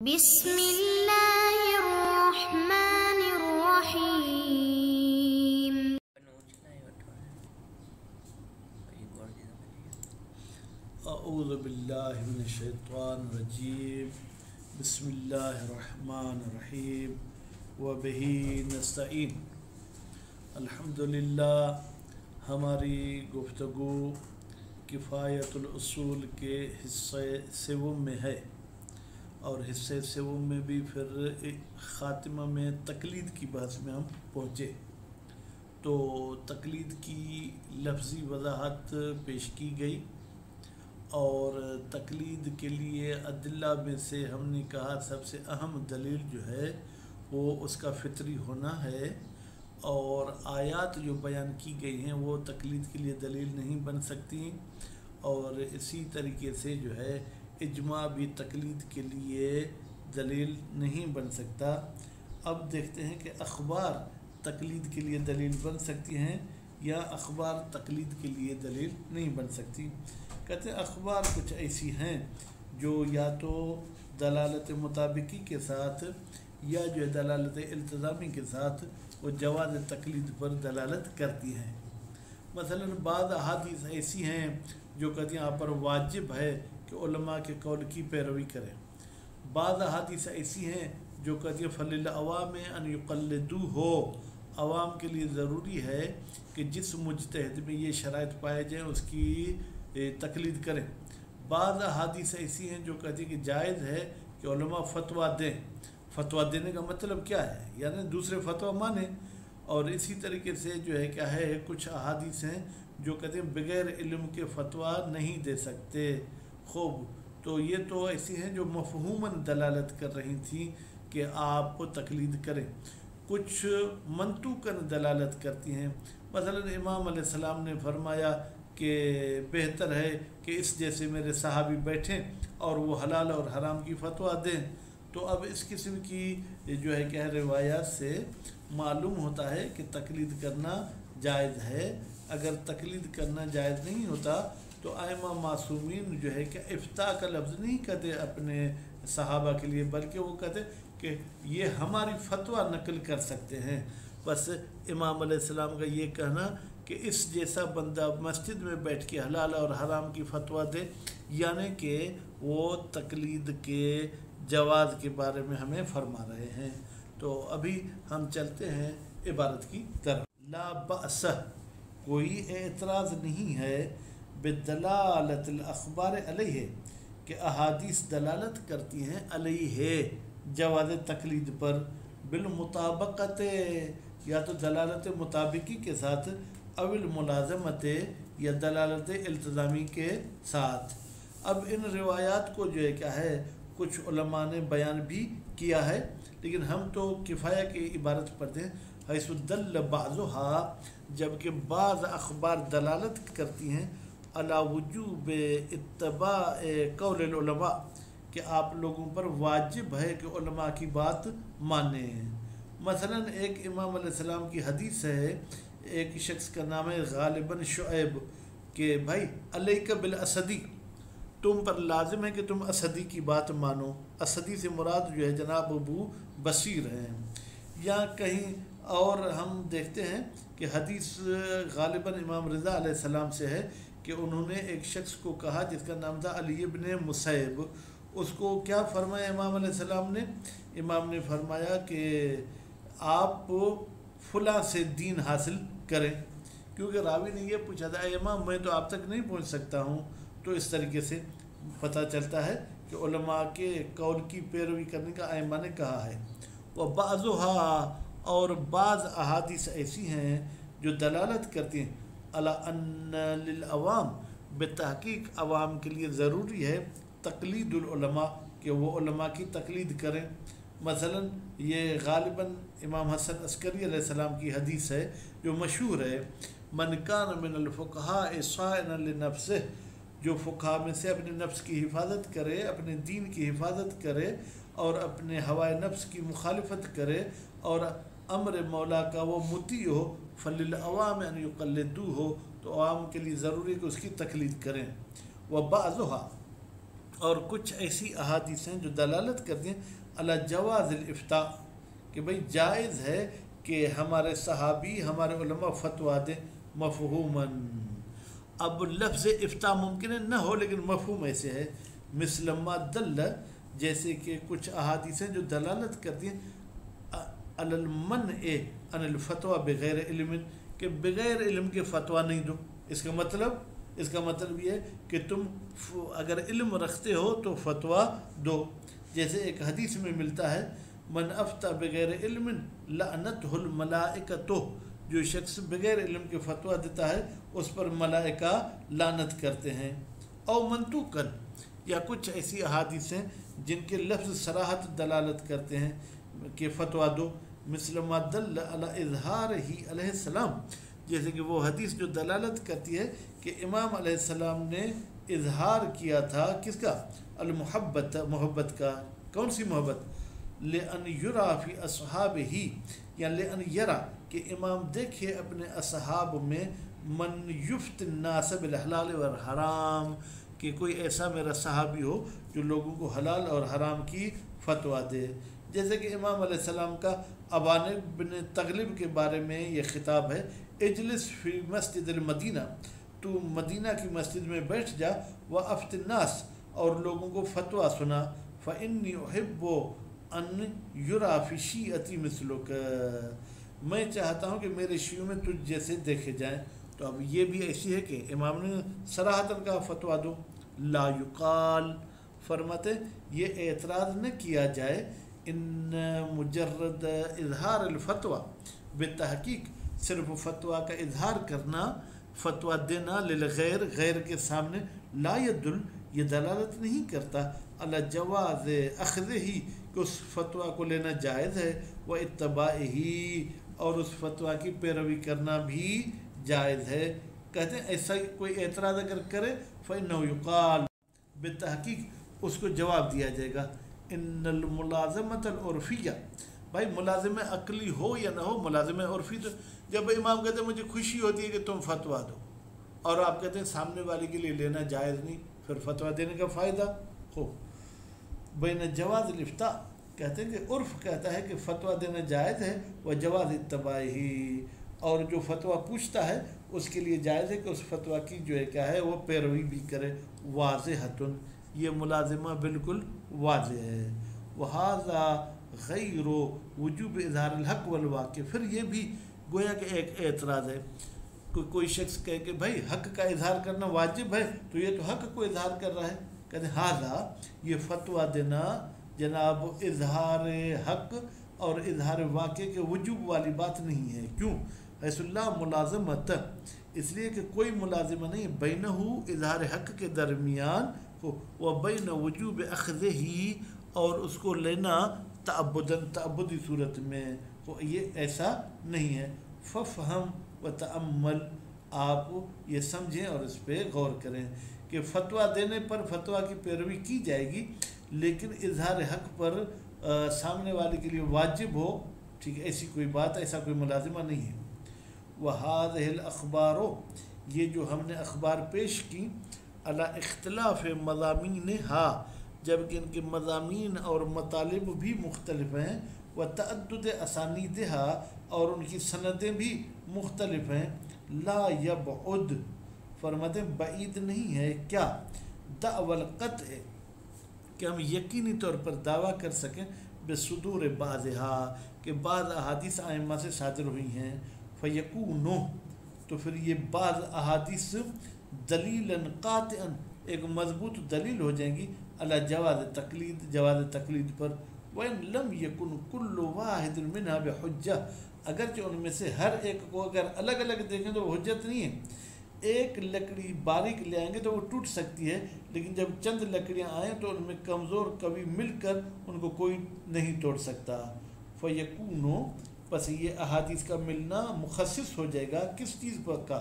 بسم اللہ الرحمن الرحیم اعوذ باللہ من الشیطان الرجیم بسم اللہ الرحمن الرحیم وبہ نستعین۔ الحمدللہ ہماری گفتگو کفایت الاصول کے حصے سوم میں ہے، اور حصے سوم میں بھی پھر خاتمہ میں تقلید کی بحث میں ہم پہنچے۔ تو تقلید کی لفظی وضاحت پیش کی گئی، اور تقلید کے لیے ادلہ میں سے ہم نے کہا سب سے اہم دلیل جو ہے وہ اس کا فطری ہونا ہے، اور آیات جو بیان کی گئی ہیں وہ تقلید کے لیے دلیل نہیں بن سکتی، اور اسی طریقے سے جو ہے اجماع بھی تقلید کے لیے دلیل نہیں بن سکتا۔ اب دیکھتے ہیں کہ اخبار تقلید کے لیے دلیل بن سکتی ہیں یا اخبار تقلید کے لیے دلیل نہیں بن سکتی۔ کہتے ہیں اخبار کچھ ایسی ہیں جو یا تو دلالت مطابقی کے ساتھ یا جو دلالت التزامی کے ساتھ وہ جواز تقلید پر دلالت کرتی ہیں۔ مثلا بعض احادیث ایسی ہیں جو کہتی ہیں آپ پر واجب ہے کہ علماء کے قول کی پیروی کریں۔ بعض احادیث ایسی ہیں جو کہتی ہیں فَلِلْعَوَامِ أَنْ يُقَلِّدُوهُ، عوام کے لیے ضروری ہے کہ جس مجتہد میں یہ شرائط پائے جائیں اس کی تقلید کریں۔ بعض احادیث ایسی ہیں جو کہتی ہیں کہ جائز ہے کہ علماء فتویٰ دیں۔ فتویٰ دینے کا مطلب کیا ہے؟ یعنی دوسرے فتویٰ مانیں۔ اور اسی طریقے سے جو ہے کیا ہے کچھ احادیث ہیں جو کہتے ہیں بغیر علم کے فتویٰ نہیں دے سکتے۔ خوب، تو یہ تو ایسی ہیں جو مفہوماً دلالت کر رہی تھیں کہ آپ تقلید کریں۔ کچھ منطوقاً دلالت کرتی ہیں۔ مثلا امام علیہ السلام نے فرمایا کہ بہتر ہے کہ اس جیسے میرے صحابی بیٹھیں اور وہ حلال اور حرام کی فتویٰ دیں۔ تو اب اس قسم کی جو ہے کہ روایات سے معلوم ہوتا ہے کہ تقلید کرنا جائز ہے۔ اگر تقلید کرنا جائز نہیں ہوتا تو ائمہ معصومین جو ہے کہ افتاء کا لفظ نہیں کہتے اپنے صحابہ کے لیے، بلکہ وہ کہتے کہ یہ ہماری فتویٰ نقل کر سکتے ہیں۔ بس امام علیہ السلام کا یہ کہنا کہ اس جیسا بندہ مسجد میں بیٹھ کے حلال اور حرام کی فتویٰ دے، یعنی کہ وہ تقلید کے جواز کے بارے میں ہمیں فرما رہے ہیں۔ تو ابھی ہم چلتے ہیں عبارت کی طرف۔ لا بأس، کوئی اعتراض نہیں ہے، بدلالت الاخبار علیہ، کہ احادیث دلالت کرتی ہیں علیہ جواز تقلید پر، بالمطابقت، یا تو دلالت مطابقی کے ساتھ، او الملازمت، یا دلالت التزامی کے ساتھ۔ اب ان روایات کو جو ہے کیا ہے کچھ علماء نے بیان بھی کیا ہے، لیکن ہم تو کفایہ کی عبارت پڑھتے ہیں، حیث دل بعضها، جبکہ بعض اخبار دلالت کرتی ہیں علی وجوب اتباع قول العلماء، کہ آپ لوگوں پر واجب ہے کہ علماء کی بات مانیں۔ مثلا ایک امام علیہ السلام کی حدیث ہے، ایک شخص کا نام ہے غالباً شعیب، کہ بھائی علیک بالاسدی، تم پر لازم ہے کہ تم اسدی کی بات مانو۔ اسدی سے مراد جو ہے جناب ابو بصیر ہیں۔ یا کہیں اور ہم دیکھتے ہیں کہ حدیث غالباً امام رضا علیہ السلام سے ہے کہ انہوں نے ایک شخص کو کہا جس کا نام تھا علی ابن مسیب، اس کو کیا فرمایا امام علیہ السلام نے؟ امام نے فرمایا کہ آپ فلاں سے دین حاصل کریں، کیونکہ راوی نے یہ پوچھا تھا اے امام میں تو آپ تک نہیں پہنچ سکتا ہوں۔ تو اس طریقے سے پتہ چلتا ہے کہ علماء کے قول کی پیروی کرنے کا ائمہ نے کہا ہے۔ وبعضها، اور بعض احادیث ایسی ہیں جو دلالت کرتی ہیں علی ان للعوام، بتحقیق عوام کے لیے ضروری ہے تقلید العلماء، کہ وہ علماء کی تقلید کریں۔ مثلا یہ غالباً امام حسن عسکری علیہ السلام کی حدیث ہے جو مشہور ہے، من کان من الفقہاء صائنا لنفسہ، جو فقہا میں سے اپنے نفس کی حفاظت کرے، اپنے دین کی حفاظت کرے، اور اپنے ہوائے نفس کی مخالفت کرے، اور امر مولا کا وہ مطیع ہو، فللعوام ان یقلدوہ، تو عوام کے لیے ضروری ہے کہ اس کی تقلید کریں۔ وبعضها، اور کچھ ایسی احادیث ہیں جو دلالت کرتی ہیں علی جواز الافتاء کہ بھئی جائز ہے کہ ہمارے صحابی ہمارے علماء فتویٰ دیں مفہوماً. اب لفظ افتاء ممکن ہے نہ ہو لیکن مفہوم ایسے ہے. مثل ما دل، جیسے کہ کچھ احادیث ہیں جو دلالت کرتی ہیں علی المنع عن الفتویٰ بغیر علم، کہ بغیر علم کے فتویٰ نہیں دو. اس کا مطلب یہ ہے کہ تم اگر علم رکھتے ہو تو فتویٰ دو. جیسے ایک حدیث میں ملتا ہے من افتى بغیر علم لعنته الملائکۃ، جو شخص بغیر علم کے فتویٰ دیتا ہے اس پر ملائکہ لعنت کرتے ہیں. او منطوقاً، یا کچھ ایسی احادیث ہیں جن کے لفظ صراحت دلالت کرتے ہیں کہ فتویٰ دو. مثل ما دل علی اظہارہ علیہ السلام، جیسے کہ وہ حدیث جو دلالت کرتی ہے کہ امام علیہ السلام نے اظہار کیا تھا کس کا؟ المحبت، محبت کا. کون سی محبت؟ لأن یرا فی اصحابہ، یا لأن یرا کہ امام دیکھے اپنے اصحاب میں من یفت الناس بالحلال والحرام، کہ کوئی ایسا میرا صحابی ہو جو لوگوں کو حلال اور حرام کی فتویٰ دے. جیسے کہ امام علیہ السلام کا ابان بن تغلب کے بارے میں یہ خطاب ہے، اجلس فی مسجد المدینہ، تو مدینہ کی مسجد میں بیٹھ جا، وافت الناس، اور لوگوں کو فتویٰ سنا. فانی احب ان یرا فی شیعتی مثلک، میں چاہتا ہوں کہ میرے شیعوں میں تجھ جیسے دیکھے جائیں. تو اب یہ بھی ایسی ہے کہ امام نے صراحتاً کا فتویٰ دو. لا یقال، فرماتے یہ اعتراض نہ کیا جائے ان مجرد اظہار الفتویٰ، بالتحقیق صرف فتویٰ کا اظہار کرنا، فتویٰ دینا للغیر، غیر کے سامنے، لا يدل، یہ دلالت نہیں کرتا علی جواز اخذہ، کہ اس فتویٰ کو لینا جائز ہے، و اتباعہ، اور اس فتویٰ کی پیروی کرنا بھی جائز ہے. کہتے ہیں ایسا کوئی اعتراض اگر کرے فإنہ یقال، بالتحقیق اس کو جواب دیا جائے گا ان الملازمۃ العرفیہ، بھائی ملازمہ عقلی ہو یا نہ ہو، ملازمہ عرفی تو جب امام کہتے ہیں مجھے خوشی ہوتی ہے کہ تم فتویٰ دو، اور آپ کہتے ہیں سامنے والے کے لیے لینا جائز نہیں، پھر فتویٰ دینے کا فائدہ ہو. بین جواز الافتاء، کہتے ہیں کہ عرف کہتا ہے کہ فتویٰ دینا جائز ہے، و جواز اتباعہ، اور جو فتویٰ پوچھتا ہے اس کے لیے جائز ہے کہ اس فتویٰ کی جو ہے کیا ہے وہ پیروی بھی کرے. واضحۃ، یہ ملازمہ بالکل واضح ہے. وہذا غیر وجوب اظہار الحق والواقع، پھر یہ بھی گویا کہ ایک اعتراض ہے. کوئی شخص کہے کہ بھائی حق کا اظہار کرنا واجب ہے، تو یہ تو حق کو اظہار کر رہا ہے. کہتے ہیں ہذا، یہ فتویٰ دینا جناب اظہار حق اور اظہار واقع کے وجوب والی بات نہیں ہے. کیوں؟ حیث اللہ ملازمت، اس لیے کہ کوئی ملازمہ نہیں بینہ اظہار حق کے درمیان ہو، و بین وجوب اخذہ، اور اس کو لینا تعبداً، تعبدی صورت میں ہو، یہ ایسا نہیں ہے. ففہم و تأمل، آپ یہ سمجھیں اور اس پہ غور کریں کہ فتویٰ دینے پر فتویٰ کی پیروی کی جائے گی، لیکن اظہار حق پر سامنے والے کے لیے واجب ہو، ٹھیک ہے، ایسی کوئی بات، ایسا کوئی ملازمہ نہیں ہے. وَهَذِهِ الْأَخْبَارُ، یہ جو ہم نے اخبار پیش کی، علی اختلاف مضامینها، جبکہ ان کے مضامین اور مطالب بھی مختلف ہیں، وتعدد اسانیدها، اور ان کی سندیں بھی مختلف ہیں. لا یبعد، فرماتے بعید نہیں ہے کیا؟ دعوی القطع، کہ ہم یقینی طور پر دعویٰ کر سکیں بصدور بعضها، کہ بعض احادیث ائمہ سے صادر ہوئی ہیں. فیکون، تو پھر یہ بعض احادیث دلیلا قاطعا، ایک مضبوط دلیل ہو جائیں گی، علی جواز تقلید، جواز تقلید پر. وَإِن لَمْ يَكُنْ كُلُّ وَاحِدٍ مِنْهَا بِحُجَّةٍ، اگرچہ ان میں سے ہر ایک کو اگر الگ الگ دیکھیں تو وہ حجت نہیں ہے. ایک لکڑی باریک لے آئیں گے تو وہ ٹوٹ سکتی ہے، لیکن جب چند لکڑیاں آئیں تو ان میں کمزور قوی مل کر ان کو کوئی نہیں توڑ سکتا. فَيَكُونُ، پس یہ احادیث کا ملنا مخصص ہو جائے گا کس چیز پر کا؟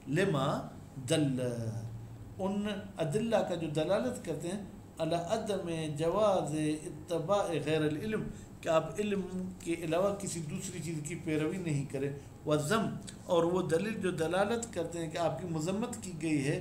لما دل، ان ادلہ کا جو دلالت کرتے ہیں علی عدم جواز اتباع غیر العلم، کہ آپ علم کے علاوہ کسی دوسری چیز کی پیروی نہیں کریں. وذم، اور وہ دلیل جو دلالت کرتے ہیں کہ آپ کی مذمت کی گئی ہے